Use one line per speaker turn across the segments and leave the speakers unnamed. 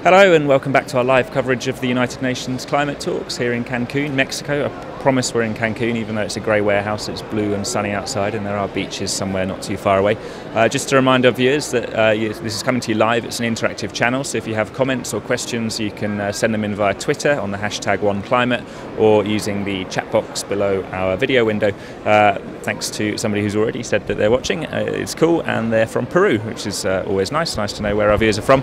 Hello and welcome back to our live coverage of the United Nations Climate Talks here in Cancun, Mexico. I promise we're in Cancun, even though it's a grey warehouse, it's blue and sunny outside and there are beaches somewhere not too far away. Just to remind our viewers that this is coming to you live. It's an interactive channel, so if you have comments or questions you can send them in via Twitter on the hashtag OneClimate or using the chat box below our video window. Thanks to somebody who's already said that they're watching. It's cool, and they're from Peru, which is always nice to know where our viewers are from.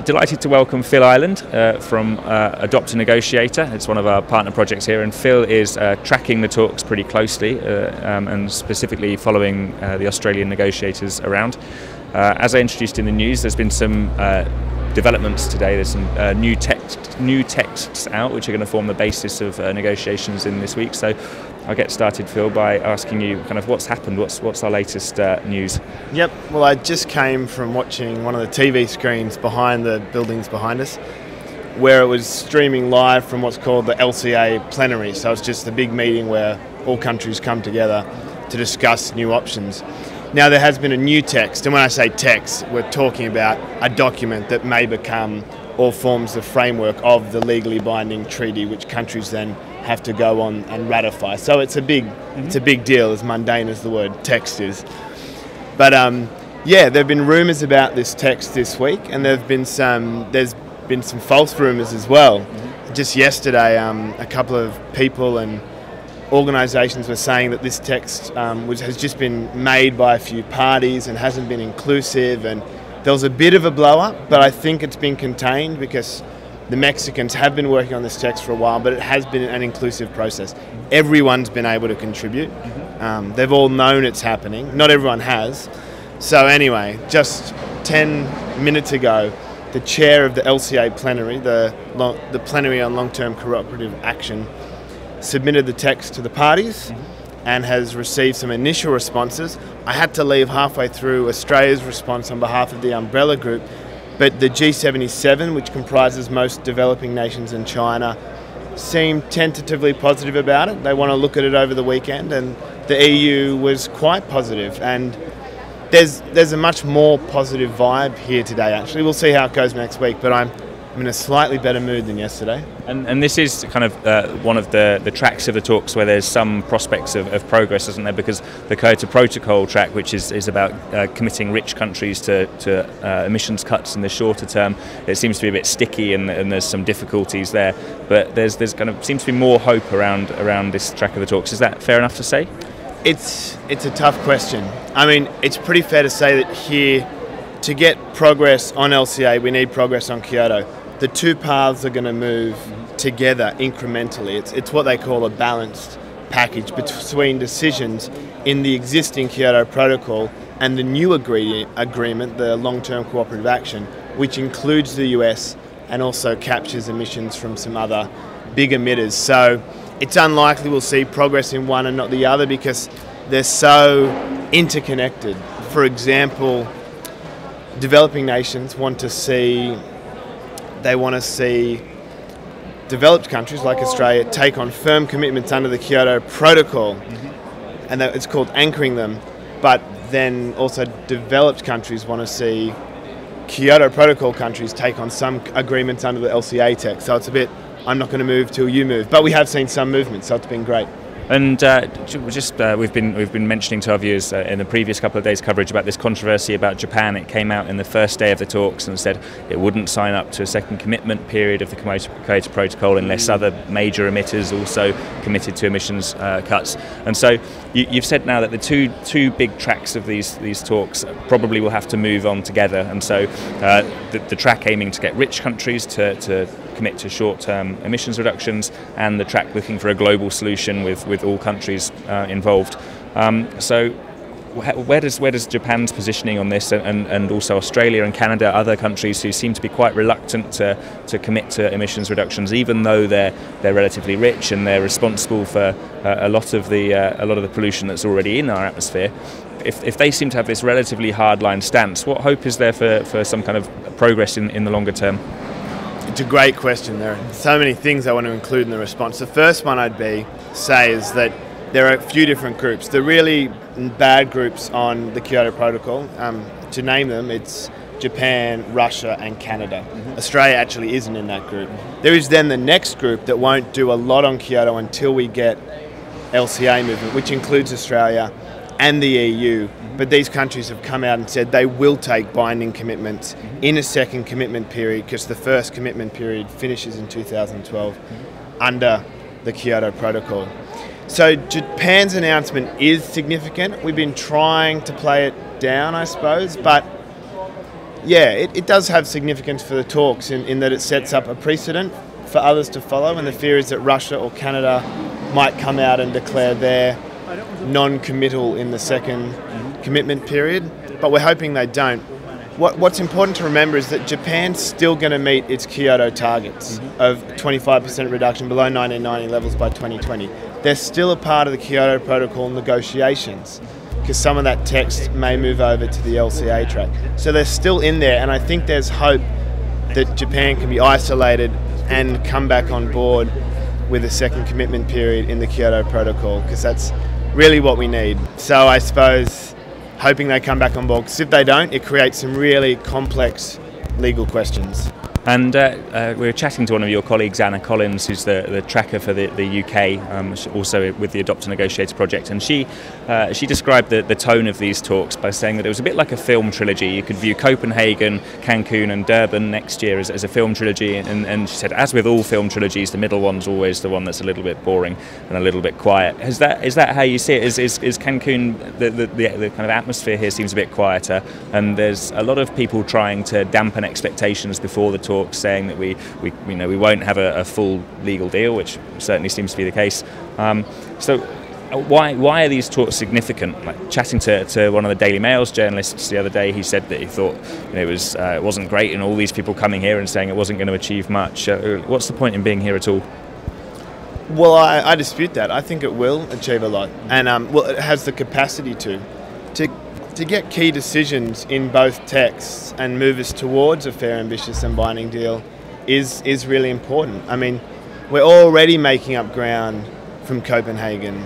Delighted to welcome Phil Ireland from Adopt a Negotiator. It's one of our partner projects here, and Phil is tracking the talks pretty closely and specifically following the Australian negotiators around. As I introduced in the news, there's been some developments today. There's some new texts out which are going to form the basis of negotiations in this week. So I'll get started, Phil, by asking you kind of what's happened, what's our latest news?
Yep, well, I just came from watching one of the TV screens behind the buildings behind us, where it was streaming live from what's called the LCA plenary. So it's just a big meeting where all countries come together to discuss new options. Now, there has been a new text, and when I say text, we're talking about a document that may become or forms the framework of the legally binding treaty, which countries then have to go on and ratify. So it's a big deal, as mundane as the word text is. But yeah, there have been rumours about this text this week, and there's been some false rumours as well. Just yesterday, a couple of people and organisations were saying that this text has just been made by a few parties and hasn't been inclusive, and there was a bit of a blow-up, but I think it's been contained because the Mexicans have been working on this text for a while, but it has been an inclusive process. Everyone's been able to contribute. They've all known it's happening. Not everyone has. So anyway, just 10 minutes ago, the chair of the LCA plenary, the plenary on long-term cooperative action, submitted the text to the parties and has received some initial responses. I had to leave halfway through Australia's response on behalf of the umbrella group, but the G77, which comprises most developing nations and China, seemed tentatively positive about it. They want to look at it over the weekend, and the EU was quite positive. And there's a much more positive vibe here today, actually. We'll see how it goes next week, but I'm in a slightly better mood than yesterday.
And this is kind of one of the tracks of the talks where there's some prospects of progress, isn't there? Because the Kyoto Protocol track, which is about committing rich countries to emissions cuts in the shorter term, it seems to be a bit sticky, and there's some difficulties there. But there's kind of seems to be more hope around this track of the talks. Is that fair enough to say?
It's a tough question. I mean, it's pretty fair to say that here, to get progress on LCA, we need progress on Kyoto. The two paths are going to move together incrementally. It's what they call a balanced package between decisions in the existing Kyoto Protocol and the new agreement, the long-term cooperative action, which includes the US and also captures emissions from some other big emitters. So it's unlikely we'll see progress in one and not the other because they're so interconnected. For example, developing nations want to see developed countries like Australia take on firm commitments under the Kyoto Protocol, and it's called anchoring them. But then also developed countries want to see Kyoto Protocol countries take on some agreements under the LCA text. So it's a bit, I'm not going to move till you move. But we have seen some movement, so it's been great.
And we've been mentioning to our viewers in the previous couple of days' coverage about this controversy about Japan. It came out in the first day of the talks and said it wouldn't sign up to a second commitment period of the Kyoto Protocol unless other major emitters also committed to emissions cuts. And so you've said now that the two big tracks of these talks probably will have to move on together. And so the track aiming to get rich countries to commit to short-term emissions reductions, and the track looking for a global solution with all countries involved. So where does Japan's positioning on this, and also Australia and Canada, other countries who seem to be quite reluctant to commit to emissions reductions, even though they're relatively rich and they're responsible for a lot of the pollution that's already in our atmosphere? If they seem to have this relatively hardline stance, what hope is there for some kind of progress in the longer term?
It's a great question. There are so many things I want to include in the response. The first one say is that there are a few different groups. The really bad groups on the Kyoto Protocol, to name them, it's Japan, Russia and Canada. Australia actually isn't in that group. There is then the next group that won't do a lot on Kyoto until we get LCA movement, which includes Australia and the EU. But these countries have come out and said they will take binding commitments in a second commitment period, because the first commitment period finishes in 2012 under the Kyoto Protocol. So Japan's announcement is significant. We've been trying to play it down, I suppose, but yeah, it does have significance for the talks in that it sets up a precedent for others to follow, and the fear is that Russia or Canada might come out and declare their non-committal in the second commitment period, but we're hoping they don't. What's important to remember is that Japan's still going to meet its Kyoto targets of 25% reduction below 1990 levels by 2020. They're still a part of the Kyoto Protocol negotiations, because some of that text may move over to the LCA track. So they're still in there, and I think there's hope that Japan can be isolated and come back on board with a second commitment period in the Kyoto Protocol, because that's really what we need. So I suppose hoping they come back on board, because if they don't, it creates some really complex legal questions.
And we were chatting to one of your colleagues, Anna Collins, who's the tracker for the UK, also with the Adopt a Negotiator project, and she described the tone of these talks by saying that it was a bit like a film trilogy. You could view Copenhagen, Cancun and Durban next year as a film trilogy, and she said, as with all film trilogies, the middle one's always the one that's a little bit boring and a little bit quiet. Is that how you see it? Is Cancun, the kind of atmosphere here seems a bit quieter, and there's a lot of people trying to dampen expectations before the talk, saying that we won't have a full legal deal, which certainly seems to be the case. So why are these talks significant? Like, chatting to one of the Daily Mail's journalists the other day, he said that he thought it wasn't great, and all these people coming here and saying it wasn't going to achieve much. What's the point in being here at all?
Well, I dispute that. I think it will achieve a lot, and it has the capacity to get key decisions in both texts and move us towards a fair, ambitious and binding deal is really important. I mean, we're already making up ground from Copenhagen.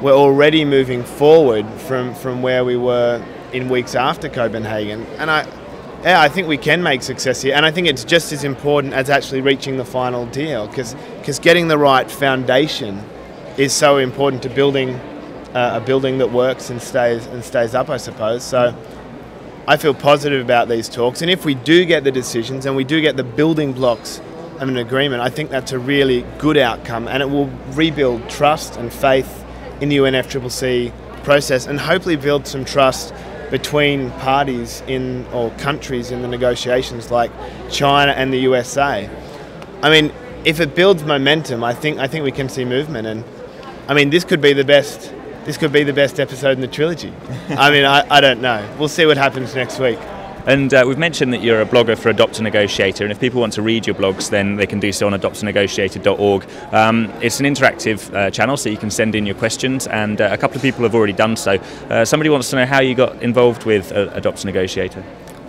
We're already moving forward from where we were in weeks after Copenhagen. And I think we can make success here. And I think it's just as important as actually reaching the final deal, because getting the right foundation is so important to building a building that works and stays up, I suppose. So I feel positive about these talks, and if we do get the decisions and we do get the building blocks of an agreement, I think that's a really good outcome, and it will rebuild trust and faith in the UNFCCC process, and hopefully build some trust between parties or countries in the negotiations, like China and the USA. I mean, if it builds momentum, I think we can see movement, and I mean, this could be the best episode in the trilogy. I mean, I don't know. We'll see what happens next week.
And we've mentioned that you're a blogger for Adopt a Negotiator, and if people want to read your blogs, then they can do so on adoptanegotiator.org. It's an interactive channel, so you can send in your questions, and a couple of people have already done so. Somebody wants to know how you got involved with Adopt a Negotiator.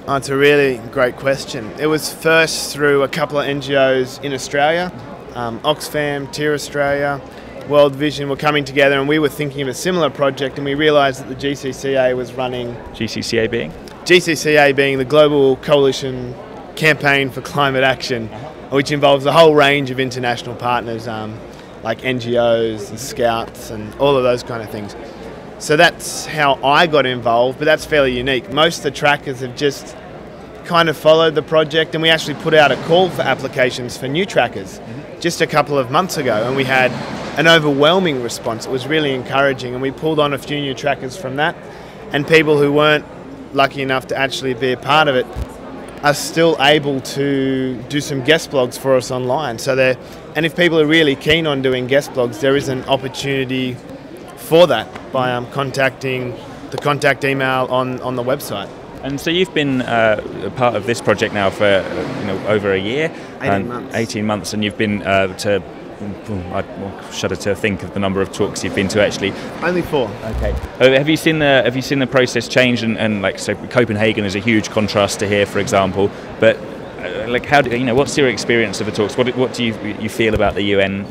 Oh, it's a really great question. It was first through a couple of NGOs in Australia, Oxfam, Tier Australia, World Vision were coming together, and we were thinking of a similar project, and we realised that the GCCA was running...
GCCA being?
GCCA being the Global Coalition Campaign for Climate Action, which involves a whole range of international partners, like NGOs and Scouts and all of those kind of things. So that's how I got involved, but that's fairly unique. Most of the trackers have just kind of followed the project, and we actually put out a call for applications for new trackers just a couple of months ago, and we had an overwhelming response. It was really encouraging, and we pulled on a few new trackers from that, and people who weren't lucky enough to actually be a part of it are still able to do some guest blogs for us online. And if people are really keen on doing guest blogs, there is an opportunity for that by contacting the contact email on the website.
And so you've been a part of this project now for over a year, 18 months, and you've been I shudder to think of the number of talks you've been to actually.
Only 4.
Okay. Have you seen the process change? And like, so Copenhagen is a huge contrast to here, for example. But like, how do what's your experience of the talks? What do you feel about the UN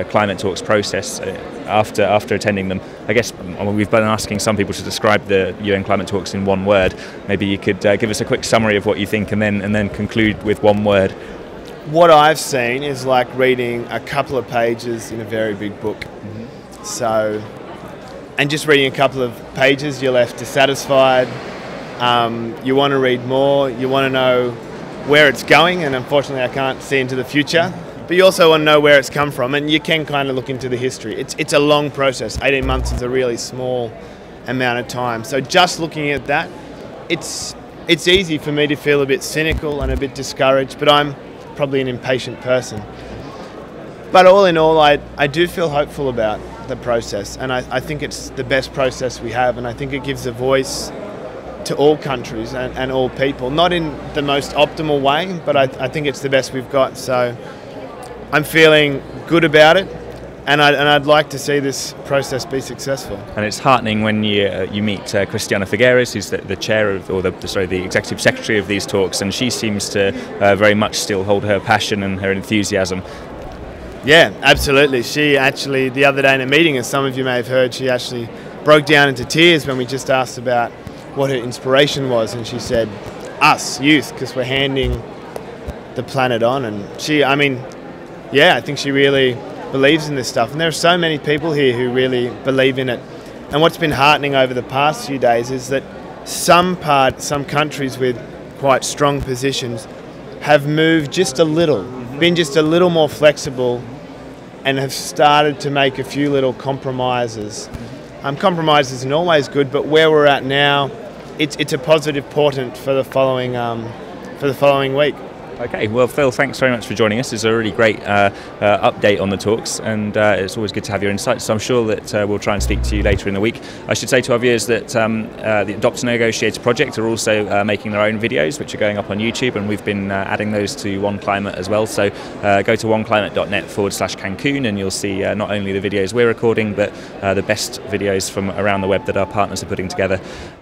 climate talks process after attending them? I guess we've been asking some people to describe the UN climate talks in one word. Maybe you could give us a quick summary of what you think, and then conclude with one word.
What I've seen is like reading a couple of pages in a very big book. So, and just reading a couple of pages, you're left dissatisfied. You want to read more. You want to know where it's going, and unfortunately I can't see into the future. But you also want to know where it's come from, and you can kind of look into the history. It's a long process. 18 months is a really small amount of time. So just looking at that, it's easy for me to feel a bit cynical and a bit discouraged, but I'm probably an impatient person. But all in all, I do feel hopeful about the process, and I think it's the best process we have, and I think it gives a voice to all countries and all people. Not in the most optimal way, but I think it's the best we've got. So I'm feeling good about it, and I'd like to see this process be successful.
And it's heartening when you meet Christiana Figueres, who's the chair of, or the executive secretary of these talks, and she seems to very much still hold her passion and her enthusiasm.
Yeah, absolutely. She actually, the other day in a meeting, as some of you may have heard, she actually broke down into tears when we just asked about what her inspiration was, and she said, us, youth, because we're handing the planet on. And I think she really believes in this stuff, and there are so many people here who really believe in it. And what's been heartening over the past few days is that some countries with quite strong positions have moved just a little, been just a little more flexible, and have started to make a few little compromises. Compromises aren't always good, but where we're at now, it's a positive portent for the following week.
Okay, well, Phil, thanks very much for joining us. It's a really great update on the talks, and it's always good to have your insights. So I'm sure that we'll try and speak to you later in the week. I should say to our viewers that the Adopt a Negotiator project are also making their own videos, which are going up on YouTube, and we've been adding those to OneClimate as well. So go to oneclimate.net/Cancun, and you'll see not only the videos we're recording, but the best videos from around the web that our partners are putting together.